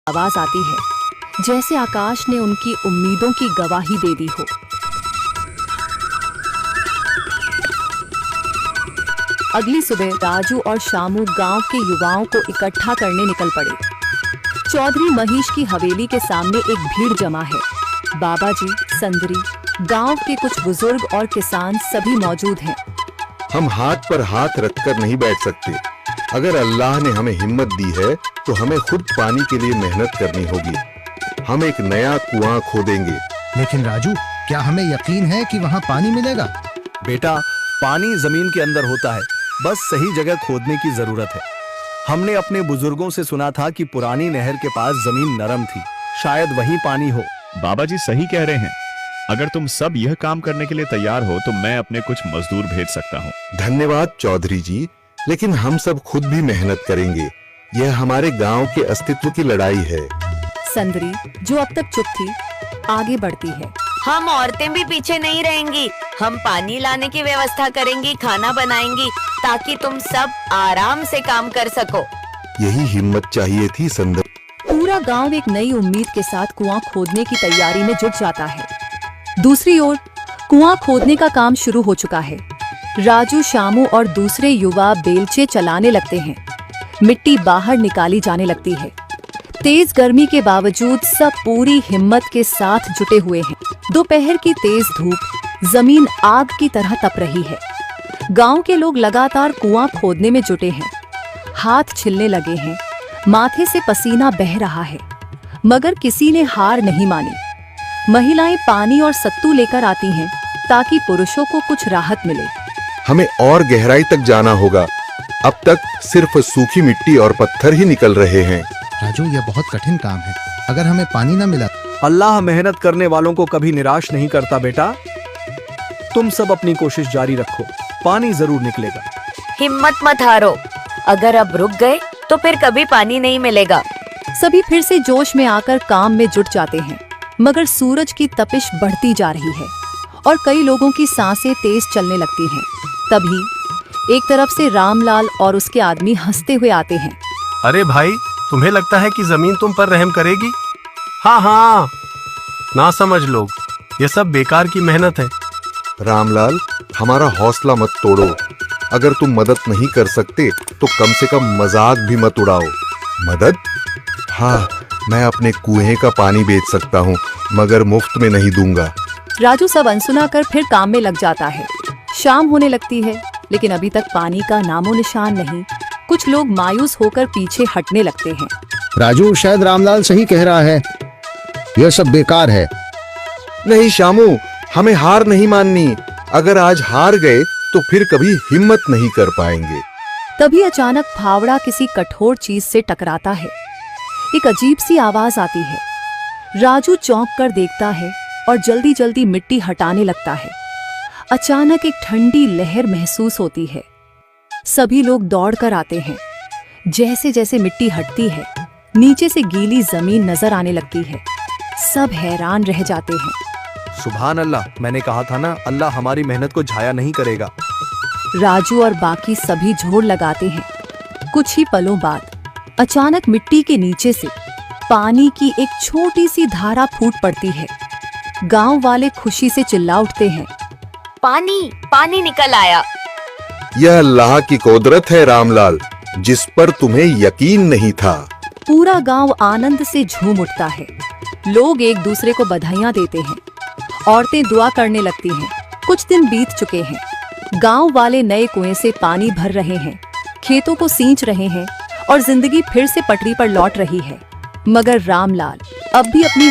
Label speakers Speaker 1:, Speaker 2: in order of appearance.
Speaker 1: आवाज आती है, जैसे आकाश ने उनकी उम्मीदों की गवाही दे दी हो। अगली सुबह राजू और शामू गांव के युवाओं को इकट्ठा करने निकल पड़े। चौधरी महेश की हवेली के सामने एक भीड़ जमा है। बाबा जी, संदरी, गांव के कुछ बुजुर्ग और किसान सभी मौजूद हैं।
Speaker 2: हम हाथ पर हाथ रखकर नहीं बैठ सकते। अगर अल्लाह ने हमें हिम्मत दी है तो हमें खुद पानी के लिए मेहनत करनी होगी। हम एक नया कुआं खोदेंगे।
Speaker 3: लेकिन राजू, क्या हमें यकीन है कि वहाँ पानी मिलेगा?
Speaker 4: बेटा, पानी जमीन के अंदर होता है, बस सही जगह खोदने की जरूरत है। हमने अपने बुजुर्गों से सुना था कि पुरानी नहर के पास जमीन नरम थी, शायद वहीं पानी हो।
Speaker 5: बाबा जी सही कह रहे हैं। अगर तुम सब यह काम करने के लिए तैयार हो तो मैं अपने कुछ मजदूर भेज सकता हूँ।
Speaker 2: धन्यवाद चौधरी जी, लेकिन हम सब खुद भी मेहनत करेंगे। यह हमारे गांव के अस्तित्व की लड़ाई है।
Speaker 1: संदरी, जो अब तक चुप थी, आगे बढ़ती है।
Speaker 6: हम औरतें भी पीछे नहीं रहेंगी। हम पानी लाने की व्यवस्था करेंगी, खाना बनाएंगी, ताकि तुम सब आराम से काम कर सको।
Speaker 2: यही हिम्मत चाहिए थी संदर।
Speaker 1: पूरा गांव एक नई उम्मीद के साथ कुआं खोदने की तैयारी में जुट जाता है। दूसरी ओर कुआं खोदने का काम शुरू हो चुका है। राजू, शामू और दूसरे युवा बेलचे चलाने लगते हैं। मिट्टी बाहर निकाली जाने लगती है। तेज गर्मी के बावजूद सब पूरी हिम्मत के साथ जुटे हुए हैं। दोपहर की तेज धूप, जमीन आग की तरह तप रही है। गांव के लोग लगातार कुआं खोदने में जुटे हैं। हाथ छिलने लगे हैं, माथे से पसीना बह रहा है, मगर किसी ने हार नहीं मानी। महिलाएं पानी और सत्तू लेकर आती हैं ताकि पुरुषों को कुछ राहत मिले।
Speaker 2: हमें और गहराई तक जाना होगा। अब तक सिर्फ सूखी मिट्टी और पत्थर ही निकल रहे हैं।
Speaker 3: राजू, यह बहुत कठिन काम है। अगर हमें पानी न मिला।
Speaker 4: अल्लाह मेहनत करने वालों को कभी निराश नहीं करता बेटा। तुम सब अपनी कोशिश जारी रखो, पानी जरूर निकलेगा।
Speaker 6: हिम्मत मत हारो। अगर अब रुक गए तो फिर कभी पानी नहीं मिलेगा।
Speaker 1: सभी फिर से जोश में आकर काम में जुट जाते हैं, मगर सूरज की तपिश बढ़ती जा रही है और कई लोगों की सांसें तेज चलने लगती हैं। तभी एक तरफ से रामलाल और उसके आदमी हंसते हुए आते हैं।
Speaker 7: अरे भाई, तुम्हें लगता है कि जमीन तुम पर रहम करेगी? हाँ, ना समझ लोग, ये सब बेकार की मेहनत है।
Speaker 2: रामलाल, हमारा हौसला मत तोड़ो। अगर तुम मदद नहीं कर सकते तो कम से कम मजाक भी मत उड़ाओ। मदद? हाँ, मैं अपने कुएं का पानी बेच सकता हूँ, मगर मुफ्त में नहीं दूंगा।
Speaker 1: राजू सब अनसुना कर फिर काम में लग जाता है। शाम होने लगती है, लेकिन अभी तक पानी का नामो निशान नहीं। कुछ लोग मायूस होकर पीछे हटने लगते हैं।
Speaker 3: राजू, शायद रामलाल सही कह रहा है, यह सब बेकार है।
Speaker 2: नहीं शामू, हमें हार नहीं माननी। अगर आज हार गए तो फिर कभी हिम्मत नहीं कर पाएंगे।
Speaker 1: तभी अचानक फावड़ा किसी कठोर चीज से टकराता है। एक अजीब सी आवाज आती है। राजू चौंक कर देखता है और जल्दी जल्दी मिट्टी हटाने लगता है। अचानक एक ठंडी लहर महसूस होती है। सभी लोग दौड़कर आते हैं। जैसे जैसे मिट्टी हटती है, नीचे से गीली जमीन नजर आने लगती है। सब हैरान रह जाते हैं।
Speaker 4: सुभान अल्लाह, मैंने कहा था ना, अल्लाह हमारी मेहनत को झाया नहीं करेगा।
Speaker 1: राजू और बाकी सभी जोर लगाते हैं। कुछ ही पलों बाद अचानक मिट्टी के नीचे से पानी की एक छोटी सी धारा फूट पड़ती है। गांव वाले खुशी से चिल्ला उठते हैं।
Speaker 6: पानी, पानी निकल आया।
Speaker 2: यह अल्लाह की कुदरत है रामलाल, जिस पर तुम्हें यकीन नहीं था।
Speaker 1: पूरा गांव आनंद से झूम उठता है। लोग एक दूसरे को बधाइयां देते हैं। औरतें दुआ करने लगती हैं। कुछ दिन बीत चुके हैं। गांव वाले नए कुएं से पानी भर रहे हैं, खेतों को सींच रहे हैं और जिंदगी फिर से पटरी पर लौट रही है। मगर रामलाल अब भी अपनी